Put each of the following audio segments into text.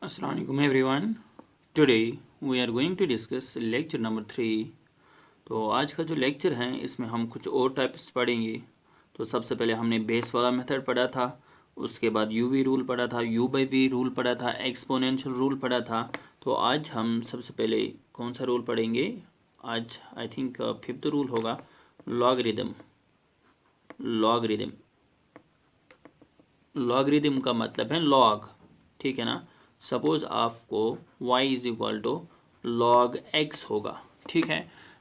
Assalamualaikum everyone. Today we are going to discuss lecture number 3. तो आज का जो लेक्चर है इसमें हम कुछ और टाइप्स पढ़ेंगे. तो सबसे पहले हमने बेस वाला मेथड पढ़ा था, उसके बाद यूवी रूल पढ़ा था, यू बाई वी रूल पढ़ा था, एक्सपोनेंशियल रूल पढ़ा था. तो आज हम सबसे पहले कौन सा रूल पढ़ेंगे? आज आई थिंक फिफ्थ रूल होगा, लॉगरिदम. लॉगरिदम लॉगरिदम का मतलब है लॉग, ठीक है ना. सपोज आपको y is equal to log x होगा, ठीक है.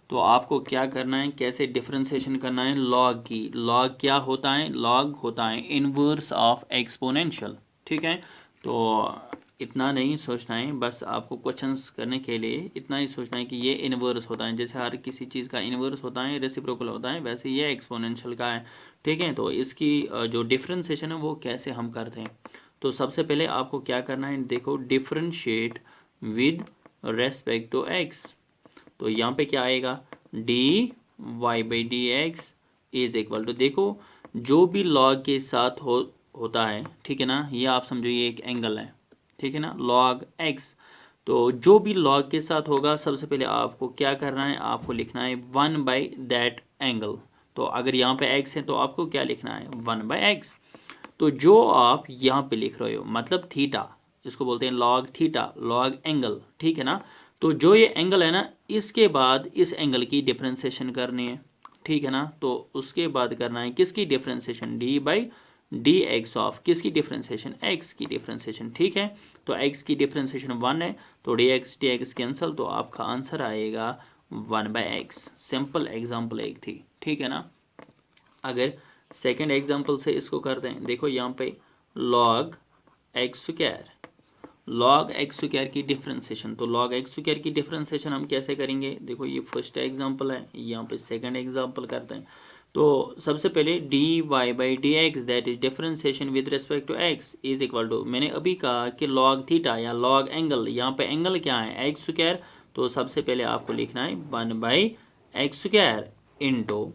तो आपको क्या करना है, कैसे डिफरेंशिएशन करना है लॉग की. लॉग क्या होता है? लॉग होता है इनवर्स ऑफ एक्सपोनेंशियल, ठीक है. तो इतना नहीं सोचना है, बस आपको क्वेश्चंस करने के लिए इतना ही सोचना है कि ये इनवर्स होता है. जैसे हर किसी चीज़ का इनवर्स होता है, रेसिप्रोकल होता है, वैसे ये एक्सपोनेंशियल का है, ठीक है. तो इसकी जो डिफरेंशिएशन है वो कैसे हम करते हैं. तो सबसे पहले आपको क्या करना है, देखो differentiate with respect to x. तो यहाँ पे क्या आएगा, d y by d x is equal to, देखो जो भी लॉग के साथ होता है, ठीक है ना. ये आप समझो ये एक एंगल है, ठीक है ना, लॉग एक्स. तो जो भी लॉग के साथ होगा सबसे पहले आपको क्या करना है, आपको लिखना है 1 बाई दैट एंगल. तो अगर यहाँ पे x है तो आपको क्या लिखना है, 1 बाई एक्स. तो जो आप यहाँ पे लिख रहे हो मतलब थीटा, इसको बोलते हैं लॉग थीटा, लॉग एंगल, ठीक है ना. तो जो ये एंगल है ना, इसके बाद इस एंगल की डिफरेंशिएशन करनी है, ठीक है ना. तो उसके बाद करना है किसकी differentiation, D by d x of किसकी डिफरेंशिएशन, एक्स की डिफरेंशिएशन, ठीक है. तो एक्स की डिफरेंशिएशन 1 है, तो डी एक्स कैंसिल, तो आपका आंसर आएगा 1 बाई एक्स. सिंपल एग्जाम्पल एक थी, ठीक है ना. अगर सेकेंड एग्जाम्पल से इसको करते हैं, देखो यहाँ पे log x square, log x square की डिफरेंशिएशन. तो लॉग एक्स स्क्वायर की डिफरेंशिएशन हम कैसे करेंगे, देखो ये फर्स्ट एग्जाम्पल है, यहाँ पे सेकंड एग्जाम्पल करते हैं. तो सबसे पहले d y by d x that is differentiation with respect to x is equal to, मैंने अभी कहा कि लॉग थीटा या लॉग एंगल, यहाँ पे एंगल क्या है, एक्स स्क्वायर. तो सबसे पहले आपको लिखना है 1 बाई एक्स स्क्वायर इंटू,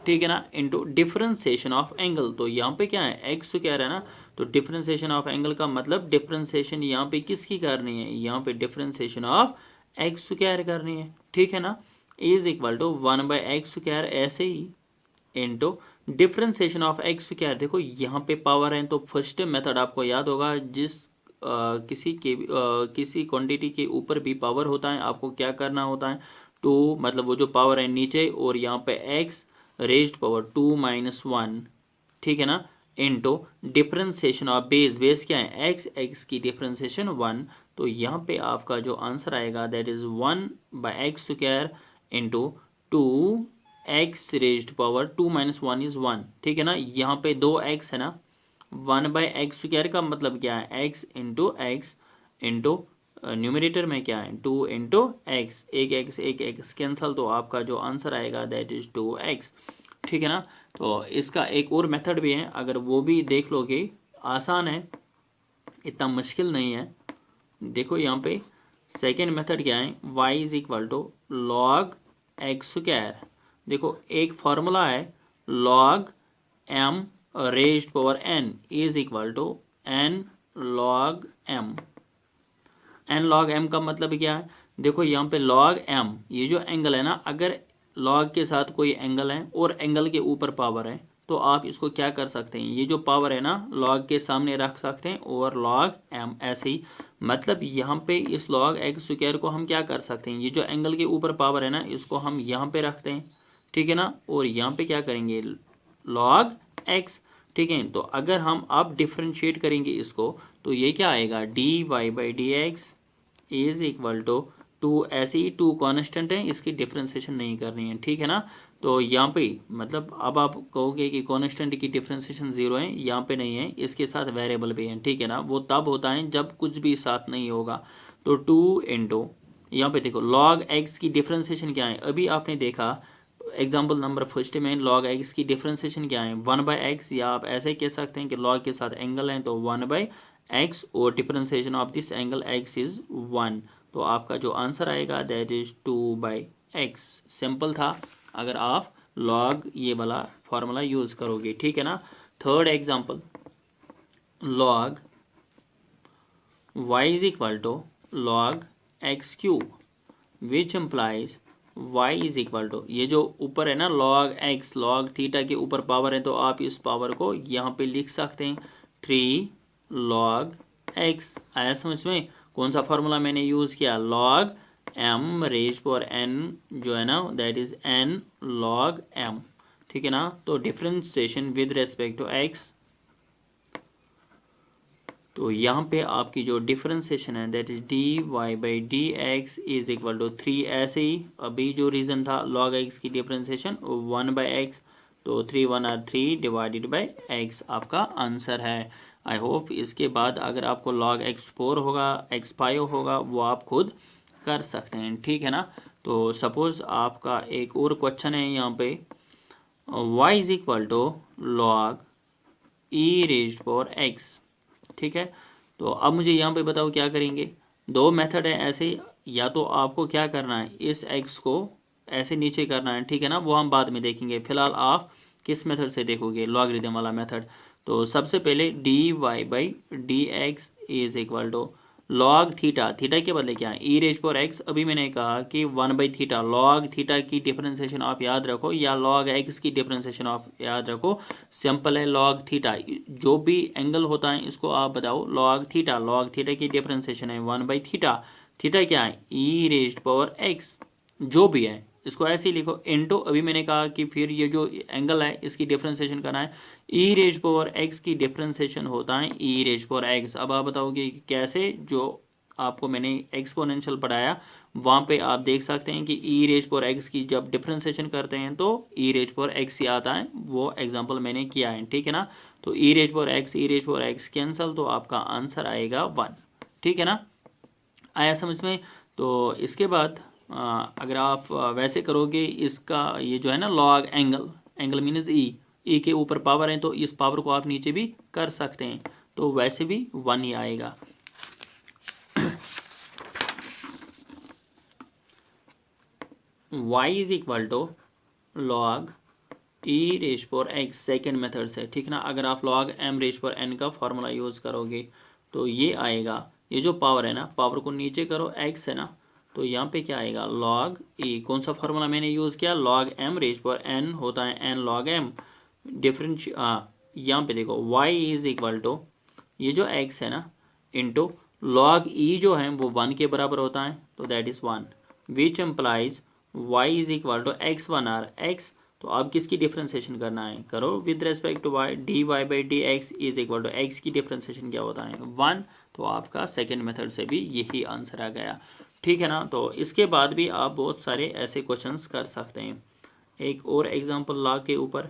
ठीक है ना, इंटू डिफरेंशिएशन ऑफ एंगल. तो यहाँ पे क्या है, एक्स स्क्वायर है ना. तो डिफरेंशिएशन ऑफ एंगल का मतलब डिफरेंशिएशन यहाँ पे किसकी करनी है, यहाँ पे डिफरेंशिएशन ऑफ एक्स स्क्वायर करनी है, ठीक है ना. Is equal to 1 by x square ऐसे ही into differentiation of x square. देखो यहाँ पे पावर है, तो फर्स्ट मेथड आपको याद होगा, किसी क्वांटिटी के ऊपर भी पावर होता है, आपको क्या करना होता है, टू मतलब वो जो पावर है नीचे, और यहाँ पे एक्स रेज्ड पावर 2 माइनस 1, ठीक है ना, into differentiation of base. Base क्या है, एक्स, एक्स की डिफरेंशिएशन 1. तो यहाँ पे आपका जो आंसर आएगा that is 1 by x square into 2 x raised power 2 minus 1 is 1, ठीक है ना. यहाँ पे 2x है ना, 1 बाई एक्स स्क्वायर का मतलब क्या है, एक्स इंटू न्यूमरेटर में क्या है 2 इंटू एक्स, एक एक्स कैंसल. तो आपका जो आंसर आएगा दैट इज 2x, ठीक है ना. तो इसका एक और मेथड भी है, अगर वो भी देख लोगे, आसान है, इतना मुश्किल नहीं है. देखो यहाँ पे सेकेंड मेथड क्या है, y is equal to log x square. देखो एक फॉर्मूला है, log m raised power n is equal to n log m. n log m का मतलब क्या है, देखो यहाँ पे लॉग m, ये जो एंगल है ना, अगर लॉग के साथ कोई एंगल है और एंगल के ऊपर पावर है, तो आप इसको क्या कर सकते हैं, ये जो पावर है ना लॉग के सामने रख सकते हैं और लॉग m ऐसे ही. मतलब यहाँ पे इस लॉग एक्स स्क्वायर को हम क्या कर सकते हैं, ये जो एंगल के ऊपर पावर है ना, इसको हम यहाँ पे रखते हैं, ठीक है ना, और यहाँ पे क्या करेंगे, लॉग एक्स, ठीक है. तो अगर हम अब डिफ्रेंशिएट करेंगे इसको, तो ये क्या आएगा, d y by d x is equal to 2, ऐसे ही 2 कॉन्स्टेंट है, इसकी डिफ्रेंशिएशन नहीं करनी है, ठीक है ना. तो यहाँ पे मतलब अब आप कहोगे कि कॉन्स्टेंट की डिफ्रेंशिएशन 0 है, यहाँ पे नहीं है, इसके साथ वेरिएबल भी है, ठीक है ना. वो तब होता है जब कुछ भी साथ नहीं होगा. तो 2 इंटू, यहाँ पे देखो लॉग एक्स की डिफ्रेंशिएशन क्या है, अभी आपने देखा एग्जाम्पल नंबर फर्स्ट में लॉग एक्स की डिफरेंशिएशन क्या है, 1 बाई एक्स, या आप ऐसे कह सकते हैं कि लॉग के साथ एंगल है तो 1 बाई एक्स, और differentiation of this angle x is 1. तो आपका जो आंसर आएगा that is 2 by x. Simple था अगर आप लॉग ये वाला फॉर्मूला यूज़ करोगे, ठीक है ना. Third example, log y is equal to log x cube which implies y is equal to, ये जो ऊपर है ना लॉग एक्स, लॉग थीटा के ऊपर पावर है, तो आप इस पावर को यहाँ पे लिख सकते हैं 3 लॉग एक्स। आया समझ में? कौन सा फॉर्मूला मैंने यूज़ किया? Log m raise power n जो है ना that is n log m। ठीक है ना। तो differentiation with respect to x, तो यहाँ पे आपकी जो डिफरेंशिएशन है that is d y by d x is equal to 3। ऐसे ही अभी जो रीज़न था लॉग एक्स की डिफरेंशिएशन 1 बाई एक्स, तो 3 1 आर 3 डिवाइडेड बाई एक्स आपका आंसर है। आई होप इसके बाद अगर आपको लॉग x4 होगा, x5 होगा, वो आप खुद कर सकते हैं। ठीक है ना। तो सपोज आपका एक और क्वेश्चन है यहाँ पे, y is equal to log e raised power x. ठीक है। तो अब मुझे यहाँ पे बताओ क्या करेंगे। दो मेथड है ऐसे, या तो आपको क्या करना है इस x को ऐसे नीचे करना है, ठीक है ना, वो हम बाद में देखेंगे। फिलहाल आप किस मेथड से देखोगे? लॉगरिदम वाला मेथड। तो सबसे पहले d y by d x is equal to log theta, theta के बदले क्या है ई रेज पावर एक्स। अभी मैंने कहा कि 1 बाई थीटा, लॉग थीटा की डिफरेंशिएशन आप याद रखो या लॉग एक्स की डिफरेंशिएशन आप याद रखो। सिंपल है, लॉग थीटा जो भी एंगल होता है इसको आप बताओ लॉग थीटा। लॉग थीटा की डिफरेंशिएशन है 1 बाई थीटा। थीटा क्या है ई रेज पावर एक्स, जो भी है इसको ऐसे ही लिखो इनटू, अभी मैंने कहा कि फिर ये जो एंगल है इसकी डिफरेंशिएशन करना है। ई रेज पावर एक्स की डिफरेंशिएशन होता है ई रेज पावर एक्स। अब आप बताओगे कि कैसे? जो आपको मैंने एक्सपोनेंशियल पढ़ाया वहाँ पे आप देख सकते हैं कि ई रेज पावर एक्स की जब डिफरेंशिएशन करते हैं तो ई रेज पावर एक्स ही आता है, वो एग्जांपल मैंने किया है। ठीक है ना। तो ई रेज पावर एक्स कैंसल, तो आपका आंसर आएगा 1। ठीक है ना। आया समझ में? तो इसके बाद अगर आप वैसे करोगे इसका, ये जो है ना लॉग एंगल, एंगल मीन्स ई के ऊपर पावर है, तो इस पावर को आप नीचे भी कर सकते हैं, तो वैसे भी 1 ही आएगा। y is equal to log e raise power x second method से। ठीक है ना। अगर आप log m raise power n का फॉर्मूला यूज़ करोगे तो ये आएगा, ये जो पावर है ना, पावर को नीचे करो, x है ना, तो यहाँ पे क्या आएगा लॉग ई। कौन सा फार्मूला मैंने यूज़ किया? Log m raise power n होता है n लॉग m। डिफरेंश यहाँ पे देखो y इज इक्वल टू ये जो x है ना इंटू लॉग ई जो है वो 1 के बराबर होता है, तो that is 1 which implies y is equal to x1 or x। तो अब किसकी डिफरेंशिएशन करना है? करो with respect to y, d y by d x is equal to x की डिफरेंशिएशन क्या होता है 1। तो आपका सेकेंड मेथड से भी यही आंसर आ गया। ठीक है ना। तो इसके बाद भी आप बहुत सारे ऐसे क्वेश्चंस कर सकते हैं। एक और एग्जांपल लॉग के ऊपर,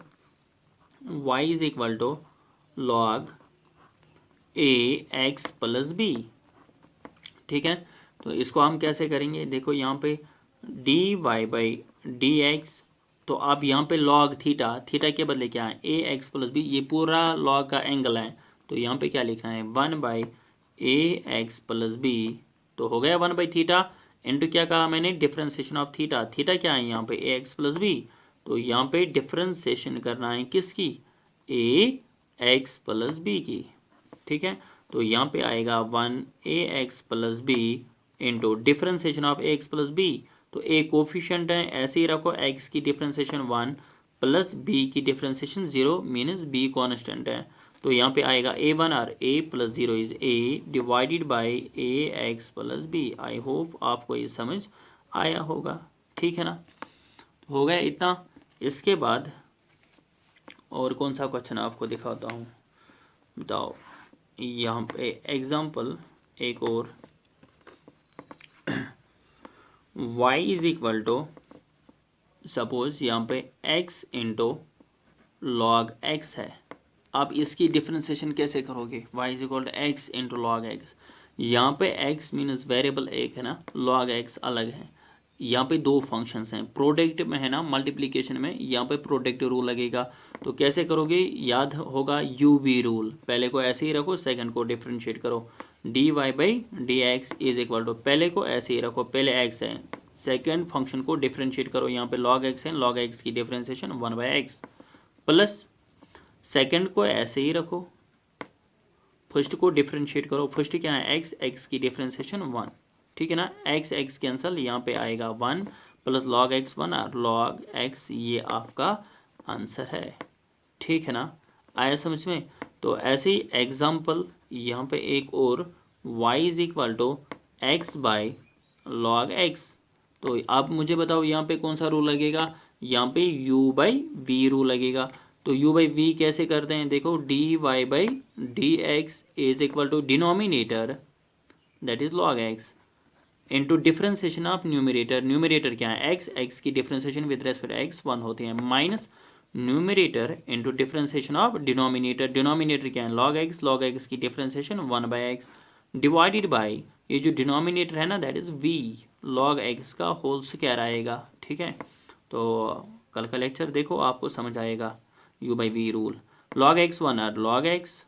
y is equal to log a x plus b. ठीक है। तो इसको हम कैसे करेंगे? देखो यहाँ पे d y by d x, तो आप यहाँ पे लॉग थीटा, थीटा के बदले क्या है ए एक्स प्लस बी, ये पूरा लॉग का एंगल है, तो यहाँ पे क्या लिखना है 1 by a x plus b. तो हो गया 1 बाई थीटा इंटू क्या कहा मैंने डिफरेंशिएशन ऑफ थीटा। थीटा क्या है यहाँ पे ए एक्स प्लस बी, तो यहाँ पे डिफरेंशिएशन करना है किसकी? ए एक्स प्लस बी की। ठीक है। तो यहाँ पे आएगा 1 a x plus b into differentiation of a x plus b. तो ए कोफिशिएंट है ऐसे ही रखो, एक्स की डिफरेंशिएशन 1 प्लस बी की डिफरेंशिएशन 0 मीनस बी कॉन्स्टेंट है, तो यहाँ पे आएगा a1 और a plus 0 is a divided by a x plus b. I hope आपको ये समझ आया होगा। ठीक है ना। हो गया इतना। इसके बाद और कौन सा क्वेश्चन आपको दिखाता हूँ, बताओ। यहाँ पे एग्जाम्पल एक और, y is equal to suppose यहाँ पे x इंटू लॉग x है। आप इसकी डिफरेंशिएशन कैसे करोगे? y is equal to x into log x. यहाँ पे x मीनस वेरिएबल एक है ना, लॉग x अलग है। यहाँ पे दो फंक्शंस हैं, प्रोडक्ट में है ना, मल्टीप्लिकेशन में यहाँ पे प्रोडक्ट रूल लगेगा। तो कैसे करोगे? याद होगा UV रूल, पहले को ऐसे ही रखो, सेकंड को डिफरेंशिएट करो। D y by d x is equal to, पहले को ऐसे ही रखो, पहले x है, सेकेंड फंक्शन को डिफरेंशिएट करो, यहाँ पे लॉग x है, लॉग x की differentiation 1 by x, plus second को ऐसे ही रखो, फर्स्ट को डिफ्रेंशिएट करो, फर्स्ट क्या है एक्स, एक्स की डिफ्रेंशिएशन 1, ठीक है ना, एक्स एक्स कैंसल, यहाँ पे आएगा 1 प्लस लॉग एक्स 1 और लॉग एक्स, ये आपका आंसर है, ठीक है ना, आया समझ में। तो ऐसे ही एग्जाम्पल यहाँ पे एक और, y is equal to x by log x, तो आप मुझे बताओ यहाँ पे कौन सा रूल लगेगा, यहाँ पे u बाई वी रूल लगेगा। तो u बाई वी कैसे करते हैं, देखो d y by d x is equal to denominator that is log x into differentiation of numerator, numerator क्या है एक्स, एक्स की डिफ्रेंसिएशन विद रेस्पेक्ट एक्स 1 होती है, minus numerator into differentiation of denominator, denominator क्या है log x, log x की differentiation 1 by x divided by ये जो डिनोमिनेटर है ना that is v log x का होल स्क्वायर आएगा, ठीक है। तो कल का लेक्चर देखो आपको समझ आएगा, u by v rule, log x 1 और log x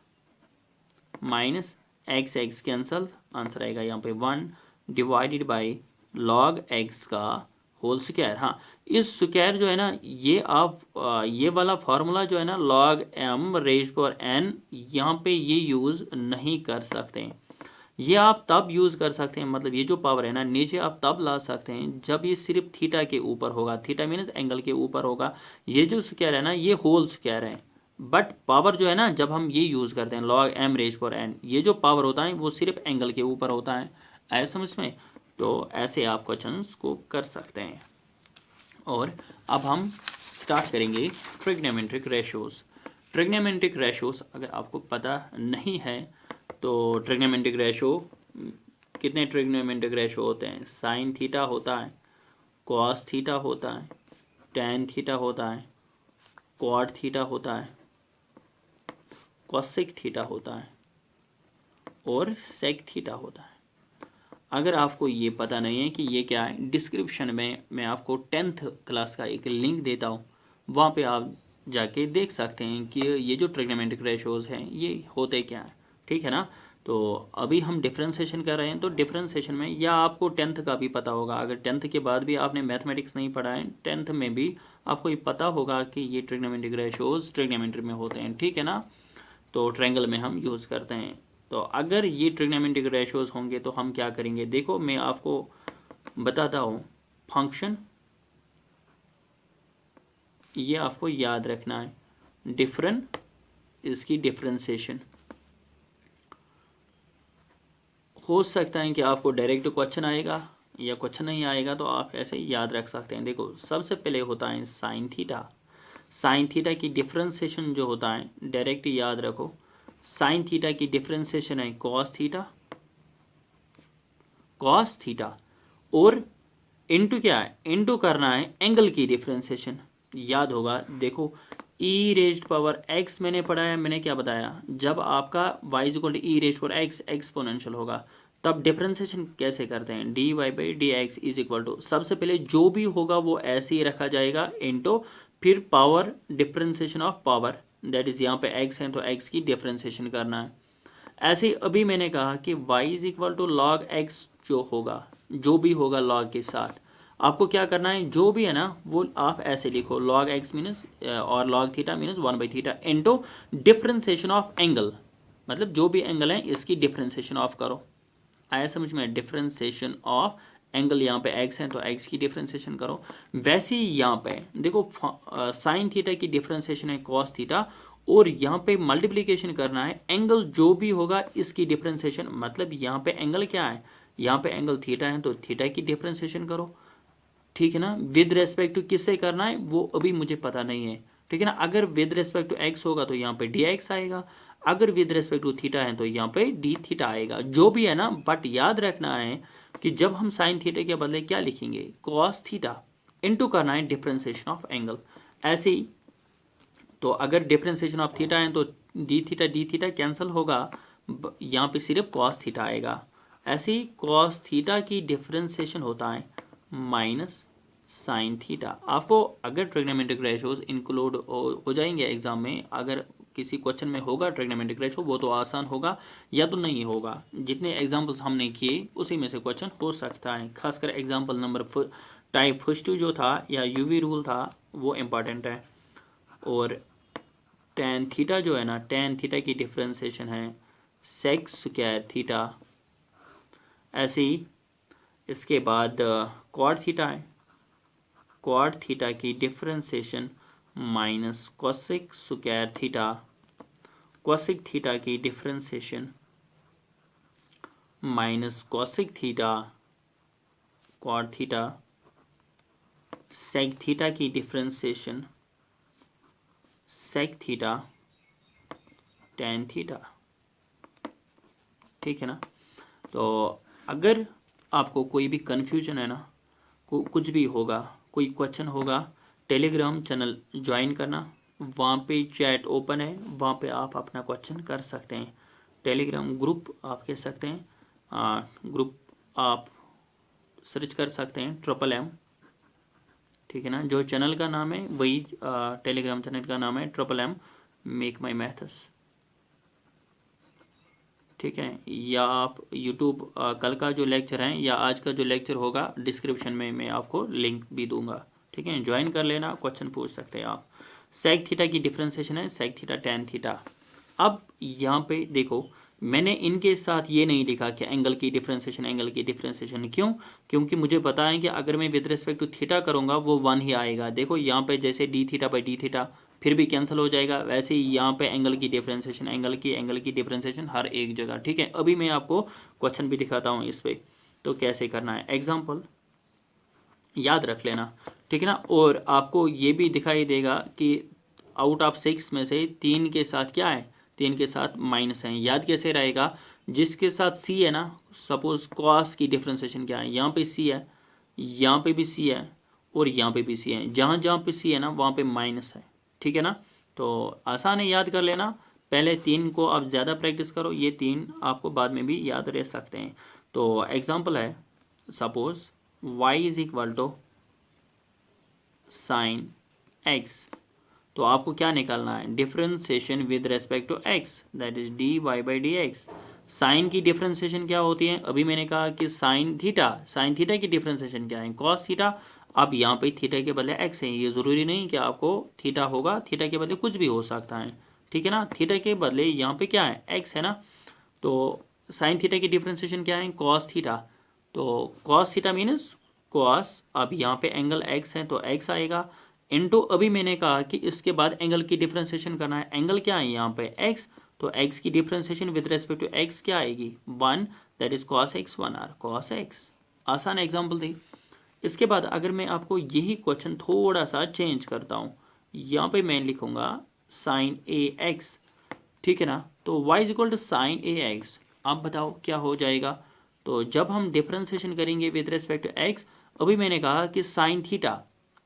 minus x x cancel, answer आएगा यहाँ पे 1 डिवाइडेड बाई लॉग एक्स का होल स्क्वायर। हाँ, इस स्क्वायर जो है ना ये आप ये वाला फार्मूला जो है ना log m raise power n, यहाँ पे ये यूज़ नहीं कर सकते, ये आप तब यूज़ कर सकते हैं, मतलब ये जो पावर है ना नीचे आप तब ला सकते हैं जब ये सिर्फ थीटा के ऊपर होगा, थीटा मीन्स एंगल के ऊपर होगा, ये जो स्क्वायर है ना ये होल स्क्वायर है, बट पावर जो है ना जब हम ये यूज़ करते हैं log m raise power n, ये जो पावर होता है वो सिर्फ एंगल के ऊपर होता है, ऐसा समझ में। तो ऐसे आप क्वेश्चंस को कर सकते हैं। और अब हम स्टार्ट करेंगे ट्रिग्नोमेट्रिक रेशियोज। ट्रिग्नोमेट्रिक रेशियोज अगर आपको पता नहीं है तो ट्रिग्नोमेट्रिक रेशियो, कितने ट्रिग्नोमेट्रिक रेशियो होते हैं, साइन थीटा होता है, कॉस थीटा होता है, टैन थीटा होता है, क्वाड थीटा होता है, कॉसेक थीटा होता है और सेक थीटा होता है। अगर आपको ये पता नहीं है कि ये क्या है, डिस्क्रिप्शन में मैं आपको 10th क्लास का एक लिंक देता हूँ, वहाँ पे आप जाके देख सकते हैं कि ये जो ट्रिग्नोमेट्रिक रेशियोज हैं ये होते क्या हैं, ठीक है ना। तो अभी हम डिफरेंशिएशन कर रहे हैं, तो डिफरेंशिएशन में या आपको 10th का भी पता होगा, अगर 10th के बाद भी आपने मैथमेटिक्स नहीं पढ़ा है 10th में भी आपको ये पता होगा कि ये ट्रिग्नोमेट्रिक रेशियोज ट्रिग्नोमेट्री में होते हैं, ठीक है ना। तो ट्रायंगल में हम यूज़ करते हैं। तो अगर ये ट्रिग्नोमेट्रिक रेशियोज होंगे तो हम क्या करेंगे, देखो मैं आपको बताता हूँ, फंक्शन ये आपको याद रखना है, डिफरेंट इसकी डिफरेंशिएशन, हो सकता है कि आपको डायरेक्ट क्वेश्चन आएगा या क्वेश्चन नहीं आएगा, तो आप ऐसे ही याद रख सकते हैं। देखो सबसे पहले होता है साइन थीटा, साइन थीटा की डिफरेंशिएशन जो होता है डायरेक्ट याद रखो, साइन थीटा की डिफरेंशिएशन है कॉस थीटा, कॉस थीटा और इनटू क्या है, इनटू करना है एंगल की डिफरेंशिएशन, याद होगा। देखो ई रेज्ड पावर एक्स मैंने पढ़ाया, मैंने क्या बताया, जब आपका y equal to e raised power x exponential होगा तब डिफरेंशिएशन कैसे करते हैं, d y by d x is equal to, सबसे पहले जो भी होगा वो ऐसे ही रखा जाएगा इनटू फिर power differentiation of power, that is यहाँ पे x है तो x की डिफरेंशिएशन करना है। ऐसे ही अभी मैंने कहा कि y is equal to log x जो होगा, जो भी होगा लॉग के साथ आपको क्या करना है, जो भी है ना वो आप ऐसे लिखो, लॉग एक्स मीनस और log theta मीनस 1 by theta into differentiation of angle, मतलब जो भी एंगल है इसकी डिफरेंशिएशन ऑफ करो, आया समझ में, डिफरेंशिएशन ऑफ एंगल, यहाँ पे x है तो x की डिफरेंशिएशन करो। वैसे ही यहाँ पे देखो साइन थीटा की डिफरेंशिएशन है कॉस थीटा, और यहाँ पे मल्टीप्लिकेशन करना है एंगल जो भी होगा इसकी डिफरेंशिएशन, मतलब यहाँ पे एंगल क्या है, यहाँ पे एंगल थीटा है तो थीटा की डिफरेंशिएशन करो, ठीक है ना। विद रेस्पेक्ट टू किससे करना है वो अभी मुझे पता नहीं है, ठीक है ना। अगर विद रेस्पेक्ट टू एक्स होगा तो यहाँ पे डी एक्स आएगा, अगर विद रेस्पेक्ट टू थीटा है तो यहाँ पे डी थीटा आएगा, जो भी है ना। बट याद रखना है कि जब हम साइन थीटा के बदले क्या लिखेंगे, कॉस थीटा इनटू करना है डिफरेंशिएशन ऑफ एंगल, ऐसे ही। तो अगर डिफरेंशिएशन ऑफ थीटा है तो डी थीटा कैंसिल होगा, यहाँ पे सिर्फ कॉस थीटा आएगा। ऐसे ही कॉस थीटा की डिफरेंशिएशन होता है माइनस साइन थीटा। आपको अगर ट्रिग्नोमेट्रिक रेशियोज इंक्लूड हो जाएंगे एग्जाम में, अगर किसी क्वेश्चन में होगा ट्रिग्नोमेट्रिक रेशियो वो तो आसान होगा या तो नहीं होगा, जितने एग्जाम्पल्स हमने किए उसी में से क्वेश्चन हो सकता है। खासकर एग्जाम्पल नंबर टाइप फर्स्ट जो था या यूवी रूल था वो इम्पॉर्टेंट है। और टेन थीटा जो है ना, टेन थीटा की डिफरेंशिएशन है सेक स्क्वायर थीटा। ऐसे ही इसके बाद कॉट थीटा है, कॉट थीटा की differentiation minus cosec square theta, cosec theta की differentiation minus cosec theta, cot theta, sec theta की differentiation sec theta, tan theta. ठीक है ना। तो अगर आपको कोई भी कन्फ्यूजन है ना, कुछ भी होगा, कोई क्वेश्चन होगा, टेलीग्राम चैनल ज्वाइन करना, वहाँ पे चैट ओपन है, वहाँ पे आप अपना क्वेश्चन कर सकते हैं। टेलीग्राम ग्रुप आप कह सकते हैं, ग्रुप आप सर्च कर सकते हैं MM। ठीक है ना। जो चैनल का नाम है वही टेलीग्राम चैनल का नाम है MM मेक माई मैथ्स। ठीक है। या आप यूट्यूब कल का जो लेक्चर है या आज का जो लेक्चर होगा डिस्क्रिप्शन में मैं आपको लिंक भी दूंगा। ठीक है, ज्वाइन कर लेना, क्वेश्चन पूछ सकते हैं आप। सेक थीटा की डिफरेंशिएशन है सेक थीटा टेन थीटा। अब यहाँ पे देखो, मैंने इनके साथ ये नहीं लिखा कि एंगल की डिफरेंशिएशन, एंगल की डिफरेंशिएशन। क्यों? क्योंकि मुझे पता है कि अगर मैं विद रिस्पेक्ट टू थीटा करूँगा वो 1 ही आएगा। देखो यहाँ पे जैसे D theta by D theta फिर भी कैंसिल हो जाएगा, वैसे ही यहाँ पे एंगल की डिफरेंशिएशन, एंगल की डिफरेंशिएशन हर एक जगह। ठीक है, अभी मैं आपको क्वेश्चन भी दिखाता हूँ इस पे, तो कैसे करना है। एग्जाम्पल याद रख लेना। ठीक है ना। और आपको ये भी दिखाई देगा कि आउट ऑफ 6 में से 3 के साथ क्या है, 3 के साथ माइनस है। याद कैसे रहेगा? जिसके साथ सी है ना, सपोज कॉस की डिफरेंशिएशन क्या है, यहाँ पे सी है, यहाँ पे भी सी है और यहाँ पे भी सी है। जहाँ जहाँ पे सी है ना वहाँ पे माइनस है। ठीक है ना। तो आसान है, याद कर लेना। पहले 3 को आप ज़्यादा प्रैक्टिस करो, ये 3 आपको बाद में भी याद रह सकते हैं। तो एग्जाम्पल है, suppose y is equal to sine x। तो आपको क्या निकालना है? Differentiation with respect to x, that is d y by d x. Sine की डिफरेंशिएशन क्या होती है? अभी मैंने कहा कि साइन थीटा की डिफरेंशिएशन क्या है? Cos theta. अब यहाँ पे थीटा के बदले x है, ये ज़रूरी नहीं कि आपको थीटा होगा, थीटा के बदले कुछ भी हो सकता है। ठीक है ना। थीटा के बदले यहाँ पे क्या है? x है ना। तो साइन थीटा की डिफरेंशिएशन क्या है? Cos theta. तो कॉस थीटा मीनस कॉस, अब यहाँ पे एंगल x है तो x आएगा, इनटू अभी मैंने कहा कि इसके बाद एंगल की डिफरेंशिएशन करना है। एंगल क्या है यहाँ पे? x। तो x की differentiation with respect to x क्या आएगी? 1, that is cos x 1r cos x। आसान एग्जांपल दी। इसके बाद अगर मैं आपको यही क्वेश्चन थोड़ा सा चेंज करता हूँ, यहाँ पे मैं लिखूंगा साइन ax। ठीक है ना। तो y is equal to sine ax। आप बताओ क्या हो जाएगा? तो जब हम डिफरेंशिएशन करेंगे विद रेस्पेक्ट टू x, अभी मैंने कहा कि साइन थीटा,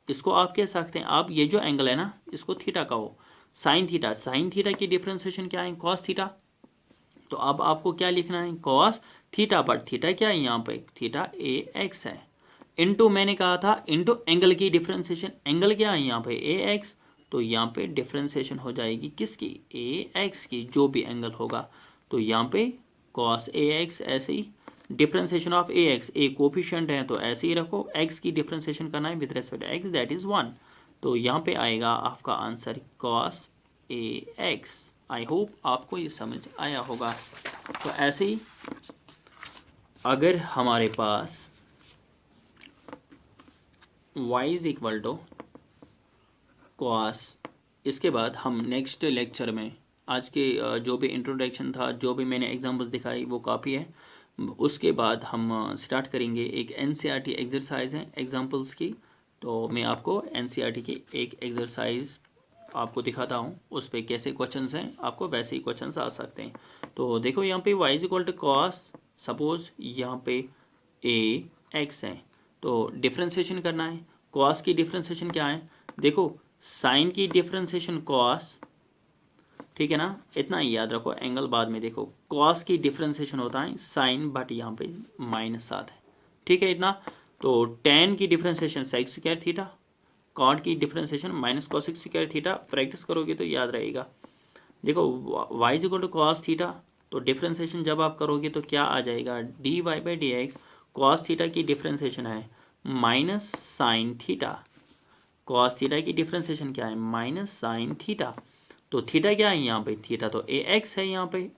इसको आप कह सकते हैं, आप ये जो एंगल है ना इसको थीटा कहो। साइन थीटा की डिफरेंशिएशन क्या है? Cos theta. तो अब आपको क्या लिखना है? कॉस थीटा, बट थीटा क्या है यहाँ पे? थीटा ए एक्स है। इनटू मैंने कहा था इनटू एंगल की डिफरेंशिएशन, एंगल क्या है यहाँ पे? ए एक्स। तो यहाँ पे डिफरेंशिएशन हो जाएगी किसकी? ए एक्स की, जो भी एंगल होगा। तो यहाँ पे कॉस ए एक्स, ऐसे ही differentiation of a x, a coefficient है तो ऐसे ही रखो, एक्स की डिफरेंशिएशन करना है with respect x, that is 1। तो यहाँ पे आएगा आपका answer cos a x. I hope आपको ये समझ आया होगा। तो ऐसे ही अगर हमारे पास y is equal to cos, इसके बाद हम नेक्स्ट लेक्चर में, आज के जो भी इंट्रोडक्शन था, जो भी मैंने एग्जांपल्स दिखाई वो काफ़ी है। उसके बाद हम स्टार्ट करेंगे, एक NCERT एक्सरसाइज है एग्जांपल्स की। तो मैं आपको NCERT की एक एक्सरसाइज आपको दिखाता हूँ, उस पर कैसे क्वेश्चंस हैं, आपको वैसे ही क्वेश्चंस आ सकते हैं। तो देखो यहाँ पे y is equal to cos, suppose यहाँ पे ए एक्स है, तो डिफ्रेंशिएशन करना है। कॉस की डिफ्रेंशिएशन क्या है? देखो साइन की डिफ्रेंशिएशन कॉस, ठीक है ना, इतना ही याद रखो, एंगल बाद में देखो। कॉस की डिफ्रेंशिएशन होता है साइन, बट यहाँ पे -7 है। ठीक है इतना। तो टेन की differentiation sec square theta, cot की differentiation minus cosec square theta. Practice करोगे तो याद रहेगा। देखो y is equal to cos theta, तो डिफरेंशिएशन जब आप करोगे तो क्या आ जाएगा? D y by d x. Cos theta की डिफरेंशिएशन है minus sine theta, cos theta की डिफरेंशिएशन क्या है? Minus sine theta. तो थीटा क्या है यहाँ पे? थीटा तो ए एक्स है यहाँ पे।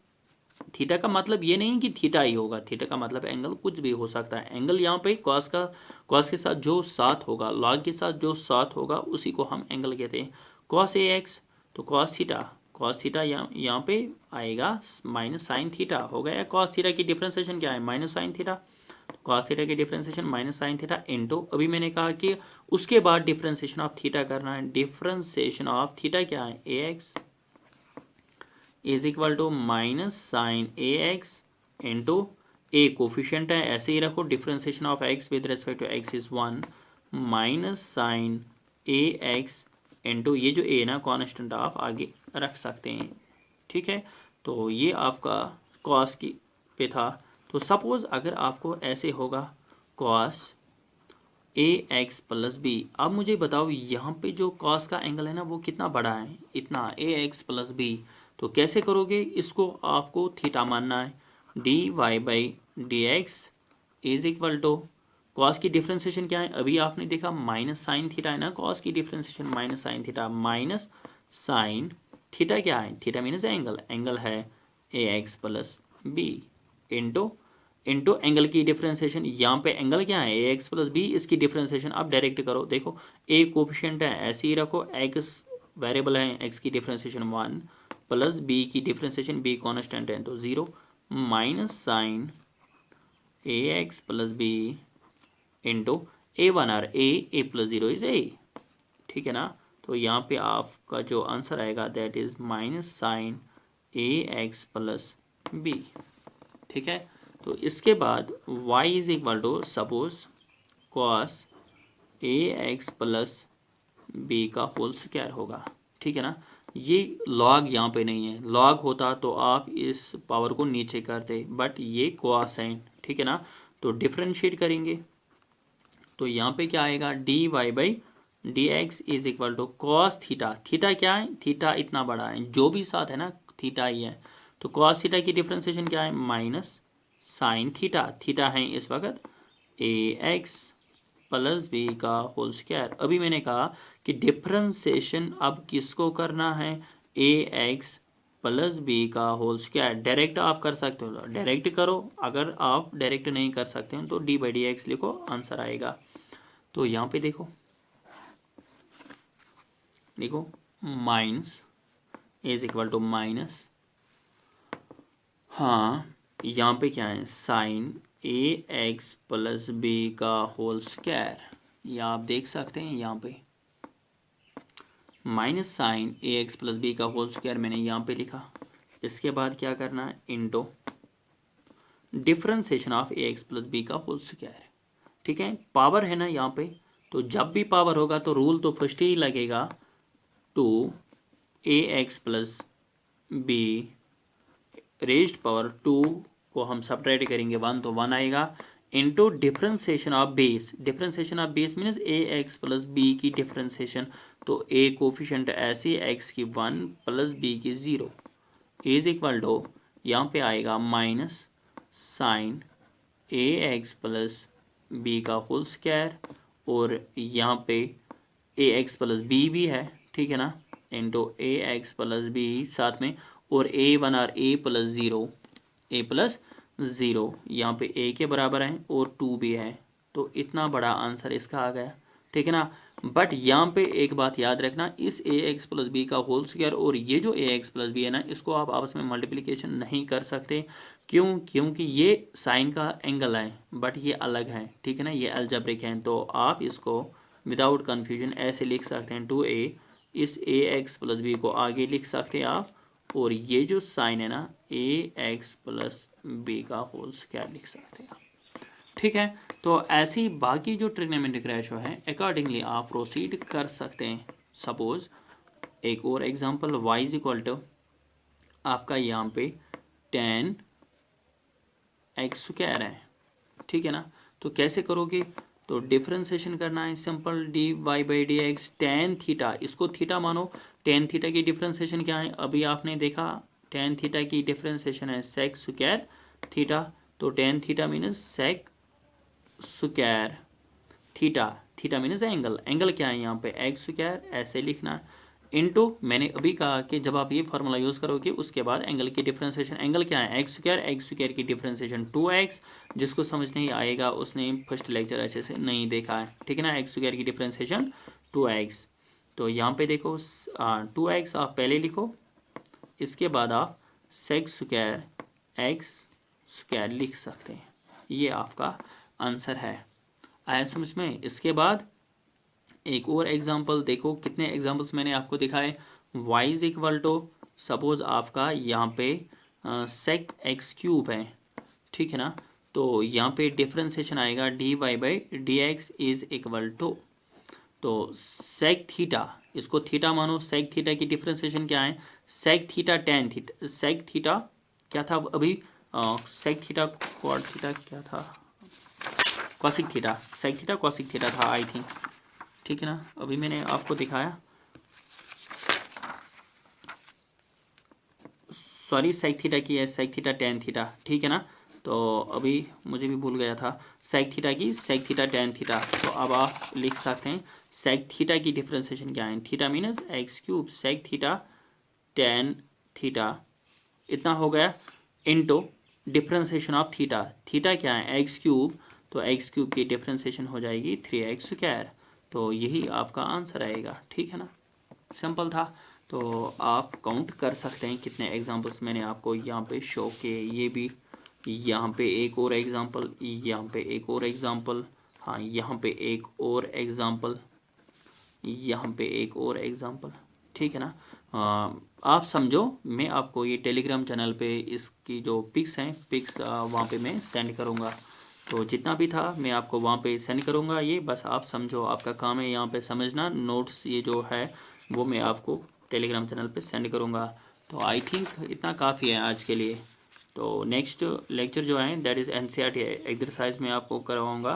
थीटा का मतलब ये नहीं कि थीटा ही होगा, थीटा का मतलब एंगल कुछ भी हो सकता है। एंगल यहाँ पे कॉस के साथ जो साथ होगा, लॉग के साथ जो साथ होगा उसी को हम एंगल कहते हैं। कॉस ए एक्स, तो कॉस थीटा यहाँ पे आएगा माइनस साइन थीटा हो गया। कॉस थीटा की डिफ्रेंसिएशन क्या है, minus sine theta. Cos theta की differentiation minus sine theta into, अभी मैंने कहा कि उसके बाद डिफ्रेंसिएशन ऑफ थीटा करना है। डिफ्रेंसिएशन ऑफ थीटा क्या है, a x is equal to minus sine a x into a coefficient है ऐसे ही रखो, differentiation of x with respect to x is 1 minus sine a x into ये जो ए ना कॉन्स्टेंट आप आगे रख सकते हैं, ठीक है। तो ये आपका कॉस की पे था। तो सपोज अगर आपको ऐसे होगा cos a x plus B, अब मुझे बताओ यहाँ पे जो कॉस का एंगल है ना वो कितना बड़ा है, इतना, ए एक्स प्लस बी। तो कैसे करोगे इसको, आपको थीटा मानना है। D y by d x is equal to, cos की डिफ्रेंसिएशन क्या है, अभी आपने देखा माइनस साइन थीटा है ना, कॉस की differentiation minus sine theta, minus sine theta क्या है, थीटा मीनस एंगल, एंगल है a x plus b into angle की डिफ्रेंसिएशन, यहाँ पे एंगल क्या है ए एक्स प्लस बी, इसकी डिफ्रेंसिएशन आप डायरेक्ट करो। देखो ए कोफिशिएंट है ऐसे ही रखो, एक्स वेरिएबल है, एक्स की डिफ्रेंसिएशन 1 प्लस बी की डिफ्रेंसिएशन, बी कॉन्स्टेंट है तो 0 minus sine a x plus b into A one or a plus 0 is a, ठीक है ना। तो यहाँ पे आपका जो आंसर आएगा that is minus sine a x plus b, ठीक है। तो इसके बाद y is equal to suppose cos a x plus b का होल स्क्वायर होगा, ठीक है ना। ये लॉग यहाँ पे नहीं है, लॉग होता तो आप इस पावर को नीचे करते, बट ये कोसाइन, ठीक है ना। तो डिफरेंशिएट करेंगे तो यहाँ पे क्या आएगा, d y by d x is equal to cos theta, theta क्या है, थीटा इतना बड़ा है, जो भी साथ है ना थीटा ही है। तो कॉस थीटा की डिफरेंशिएशन क्या है, माइनस साइन थीटा, थीटा है इस वक्त ए एक्स प्लस बी का होल स्क्वायर। अभी मैंने कहा कि डिफरेंशिएशन अब किसको करना है, ए एक्स प्लस बी का होल स्क्वायर। डायरेक्ट आप कर सकते हो, डायरेक्ट करो, अगर आप डायरेक्ट नहीं कर सकते हो तो डी बाई डी एक्स लिखो, आंसर आएगा। तो यहाँ पे देखो minus is equal to minus, हाँ यहाँ पे क्या है, sine a x plus b का होल स्क्वायर, या आप देख सकते हैं यहाँ पे minus sine a x plus b का होल स्क्वायर मैंने यहाँ पे लिखा। इसके बाद क्या करना है, into differentiation of a x plus b का होल स्क्वायर, ठीक है। पावर है ना यहाँ पे, तो जब भी पावर होगा तो रूल तो फर्स्ट ही लगेगा, two a x plus b raised power 2 को हम सब्ट्रैक्ट करेंगे 1 तो 1 आएगा, into differentiation of base, differentiation of base means a x plus b की डिफरेंशिएशन, तो ए कोफिशिएंट ऐसे एक्स की 1 प्लस बी की 0 इज इक्वल टू, यहाँ पे आएगा minus sine a x plus b का होल स्क्वायर, और यहाँ पे ए एक्स प्लस बी भी है, ठीक है ना, into a x plus b साथ में, और a one or a plus zero यहाँ पे ए के बराबर है और 2 भी है, तो इतना बड़ा आंसर इसका आ गया, ठीक है ना। बट यहाँ पे एक बात याद रखना, इस ए एक्स प्लस बी का होल स्क्वायर और ये जो ए एक्स प्लस बी है ना, इसको आप आपस में मल्टीप्लिकेशन नहीं कर सकते, क्यों, क्योंकि ये साइन का एंगल है बट ये अलग है, ठीक है ना, ये अलजेब्रिक है। तो आप इसको विदाउट कन्फ्यूजन ऐसे लिख सकते हैं, 2a, इस ए एक्स प्लस बी को आगे लिख सकते हैं आप, और ये जो साइन है ना ए एक्स प्लस बी का होल स्क्वायर लिख सकते हैं, ठीक है। तो ऐसी बाकी जो ट्रिग्नोमेट्रिक रेशो है अकॉर्डिंगली आप प्रोसीड कर सकते हैं। सपोज एक और example, y is equal to आपका यहाँ पे 10 एक्स स्क्वायर है, ठीक है ना। तो कैसे करोगे, तो डिफरेंशिएशन करना है, simple d y by d x tan theta, इसको थीटा मानो, टेन थीटा की डिफरेंशिएशन क्या है, अभी आपने देखा टेन थीटा की डिफरेंशिएशन है सेक स्क्वायर थीटा, तो tan theta minus sec square theta, theta minus angle, angle क्या है यहाँ पे एक्स स्क्वायर, ऐसे लिखना इनटू मैंने अभी कहा कि जब आप ये फार्मूला यूज़ करोगे उसके बाद एंगल की डिफरेंशिएशन, एंगल क्या है एक्स स्क्वायर की डिफरेंशिएशन 2x। जिसको समझ नहीं आएगा उसने फर्स्ट लेक्चर अच्छे से नहीं देखा है, ठीक है ना। एक्स स्क्वायर की डिफरेंशिएशन 2x। तो यहाँ पे देखो 2x आप पहले लिखो, इसके बाद आप सेक स्क्वायर एक्स स्क्वायर लिख सकते हैं। ये आपका आंसर है। आया समझ में। इसके बाद एक और एग्जांपल देखो, कितने एग्जांपल्स मैंने आपको दिखाए। y is equal to suppose आपका यहाँ पे सेक एक्स क्यूब है, ठीक है ना। तो यहाँ पे डिफरेंशिएशन आएगा dy by d x is equal to, तो सेक थीटा, इसको थीटा मानो। सेक थीटा की डिफरेंशिएशन क्या है, sec theta tan theta, sec theta क्या था अभी, सेक थीटा क्वाड थीटा क्या था, cosec theta, sec theta cosec theta था आई थिंक, ठीक है ना। अभी मैंने आपको दिखाया, सॉरी सेक थीटा की है, सेक थीटा टेन थीटा, ठीक है ना। तो अभी मुझे भी भूल गया था, सेक थीटा की सेक थीटा टेन थीटा। तो अब आप लिख सकते हैं सेक थीटा की डिफरेंशिएशन क्या है, theta minus x cube sec theta tan theta, इतना हो गया into differentiation of theta. Theta क्या है एक्स क्यूब, तो एक्स क्यूब की डिफरेंशिएशन हो जाएगी 3x स्क्वायर। तो यही आपका आंसर आएगा, ठीक है ना। सिंपल था। तो आप काउंट कर सकते हैं कितने एग्जांपल्स मैंने आपको यहाँ पे शो किए। ये भी, यहाँ पे एक और एग्जांपल, यहाँ पे एक और एग्जांपल, हाँ यहाँ पे एक और एग्जांपल, यहाँ पे एक और एग्जांपल, ठीक है ना। आप समझो, मैं आपको ये टेलीग्राम चैनल पे इसकी जो पिक्स हैं, पिक्स वहाँ पे मैं सेंड करूँगा। तो जितना भी था मैं आपको वहाँ पे सेंड करूँगा। ये बस आप समझो, आपका काम है यहाँ पे समझना। नोट्स ये जो है वो मैं आपको टेलीग्राम चैनल पे सेंड करूँगा। तो आई थिंक इतना काफ़ी है आज के लिए। तो नेक्स्ट लेक्चर जो है दैट इज़ NCERT एक्सरसाइज में आपको करवाऊँगा।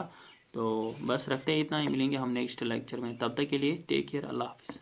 तो बस रखते हैं इतना ही, मिलेंगे हम नेक्स्ट लेक्चर में। तब तक के लिए टेक केयर, अल्लाह हाफिज़।